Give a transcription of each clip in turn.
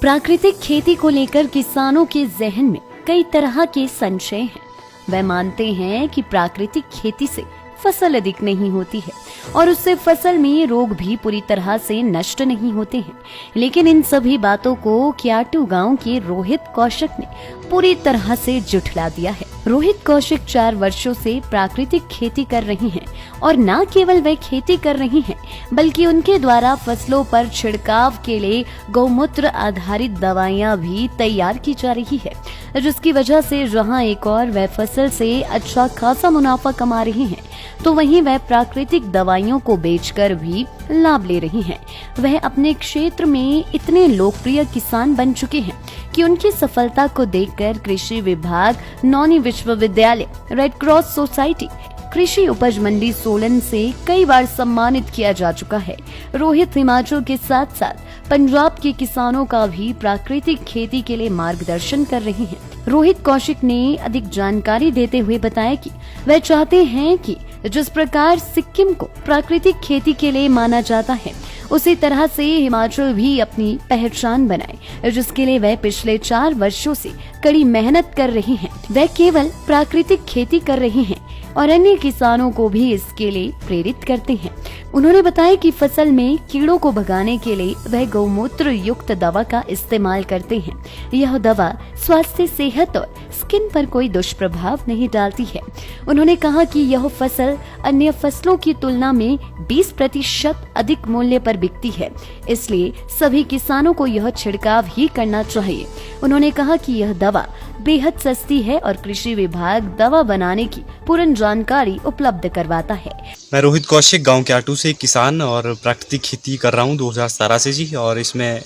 प्राकृतिक खेती को लेकर किसानों के जहन में कई तरह के संशय हैं। वे मानते हैं कि प्राकृतिक खेती से फसल अधिक नहीं होती है और उससे फसल में रोग भी पूरी तरह से नष्ट नहीं होते हैं। लेकिन इन सभी बातों को क्याटू गांव के रोहित कौशिक ने पूरी तरह से झुठला दिया है। रोहित कौशिक 4 वर्षों से प्राकृतिक खेती कर रही हैं और न केवल वे खेती कर रही हैं बल्कि उनके द्वारा फसलों पर छिड़काव के लिए गौमूत्र आधारित दवाइयां भी तैयार की जा रही है, जिसकी वजह से जहां एक और वे फसल से अच्छा खासा मुनाफा कमा रही हैं, तो वहीं वह प्राकृतिक दवाइयों को बेचकर भी लाभ ले रही हैं। वह अपने क्षेत्र में इतने लोकप्रिय किसान बन चुके हैं कि उनकी सफलता को देखकर कृषि विभाग, नौनी विश्वविद्यालय, रेड क्रॉस सोसाइटी, कृषि उपज मंडी सोलन से कई बार सम्मानित किया जा चुका है। रोहित हिमाचल के साथ साथ पंजाब के किसानों का भी प्राकृतिक खेती के लिए मार्गदर्शन कर रही हैं। रोहित कौशिक ने अधिक जानकारी देते हुए बताया कि वह चाहते हैं कि जिस प्रकार सिक्किम को प्राकृतिक खेती के लिए माना जाता है, उसी तरह से हिमाचल भी अपनी पहचान बनाए, जिसके लिए वह पिछले 4 वर्षों से कड़ी मेहनत कर रही हैं। वह केवल प्राकृतिक खेती कर रही हैं और अन्य किसानों को भी इसके लिए प्रेरित करते हैं। उन्होंने बताया कि फसल में कीड़ों को भगाने के लिए वह गौमूत्र युक्त दवा का इस्तेमाल करते हैं। यह दवा स्वास्थ्य, सेहत और स्किन पर कोई दुष्प्रभाव नहीं डालती है। उन्होंने कहा कि यह फसल अन्य फसलों की तुलना में 20% अधिक मूल्य पर बिकती है, इसलिए सभी किसानों को यह छिड़काव ही करना चाहिए। उन्होंने कहा कि यह दवा बेहद सस्ती है और कृषि विभाग दवा बनाने की पूर्ण जानकारी उपलब्ध करवाता है। मैं रोहित कौशिक गांव क्याटू से किसान और प्राकृतिक खेती कर रहा हूं 2017 से जी। और इसमें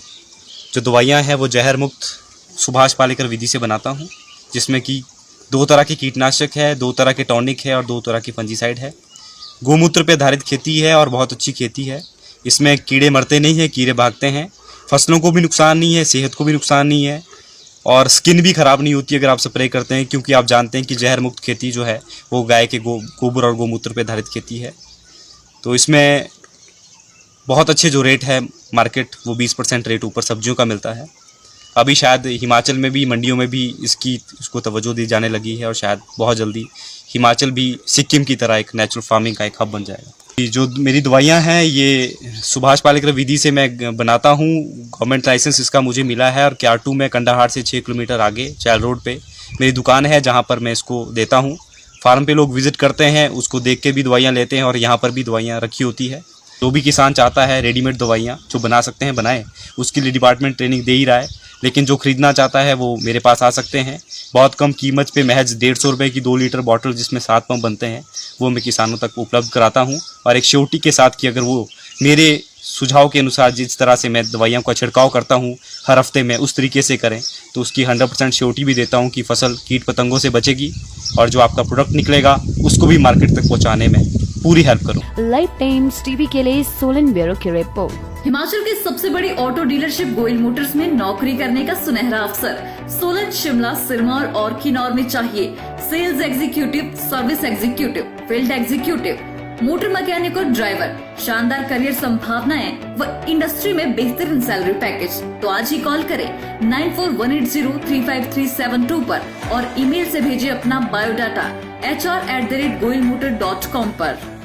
जो दवाइयां हैं वो जहर मुक्त सुभाष पालेकर विधि से बनाता हूं, जिसमें कि 2 तरह के कीटनाशक है, 2 तरह के टॉनिक है और 2 तरह की फंजीसाइड है। गोमूत्र पे आधारित खेती है और बहुत अच्छी खेती है। इसमें कीड़े मरते नहीं है, कीड़े भागते हैं, फसलों को भी नुकसान नहीं है, सेहत को भी नुकसान नहीं है और स्किन भी खराब नहीं होती अगर आप स्प्रे करते हैं, क्योंकि आप जानते हैं कि जहर मुक्त खेती जो है वो गाय के गोबर और गोमूत्र पे आधारित खेती है। तो इसमें बहुत अच्छे जो रेट है मार्केट, वो 20% रेट ऊपर सब्जियों का मिलता है। अभी शायद हिमाचल में भी मंडियों में भी इसको तवज्जो दी जाने लगी है और शायद बहुत जल्दी हिमाचल भी सिक्किम की तरह एक नेचुरल फार्मिंग का एक हब बन जाएगा। जो मेरी दवाइयाँ हैं ये सुभाष पालेकर विधि से मैं बनाता हूँ। गवर्नमेंट लाइसेंस इसका मुझे मिला है और क्याटू में कंडाहार से 6 किलोमीटर आगे चैल रोड पे मेरी दुकान है, जहाँ पर मैं इसको देता हूँ। फार्म पे लोग विजिट करते हैं, उसको देख के भी दवाइयाँ लेते हैं और यहाँ पर भी दवाइयाँ रखी होती है। जो भी किसान चाहता है रेडीमेड दवाइयाँ जो बना सकते हैं बनाएं, उसके लिए डिपार्टमेंट ट्रेनिंग दे ही रहा है। लेकिन जो खरीदना चाहता है वो मेरे पास आ सकते हैं। बहुत कम कीमत पे महज 150 रुपये की 2 लीटर बॉटल जिसमें 7 पंप बनते हैं वो मैं किसानों तक उपलब्ध कराता हूँ। और एक श्योरिटी के साथ कि अगर वो मेरे सुझाव के अनुसार जिस तरह से मैं दवाइयों का छिड़काव करता हूँ हर हफ्ते में उस तरीके से करें, तो उसकी 100% श्योरिटी भी देता हूँ कि फसल कीट पतंगों से बचेगी और जो आपका प्रोडक्ट निकलेगा उसको भी मार्केट तक पहुँचाने में पूरी हेल्प करूँ। लाइव टाइम्स टीवी के लिए सोलन ब्यूरो की रिपोर्ट। हिमाचल की सबसे बड़ी ऑटो डीलरशिप गोयल मोटर्स में नौकरी करने का सुनहरा अवसर सोलन, शिमला, सिरमौर और किन्नौर में चाहिए sales executive, service executive, field executive, motor mechanic और ड्राइवर। शानदार करियर संभावनाएं व इंडस्ट्री में बेहतरीन सैलरी पैकेज। तो आज ही कॉल करें 9418035372 पर और ईमेल से भेजिए अपना बायोडाटा hr@goilmotor.com पर।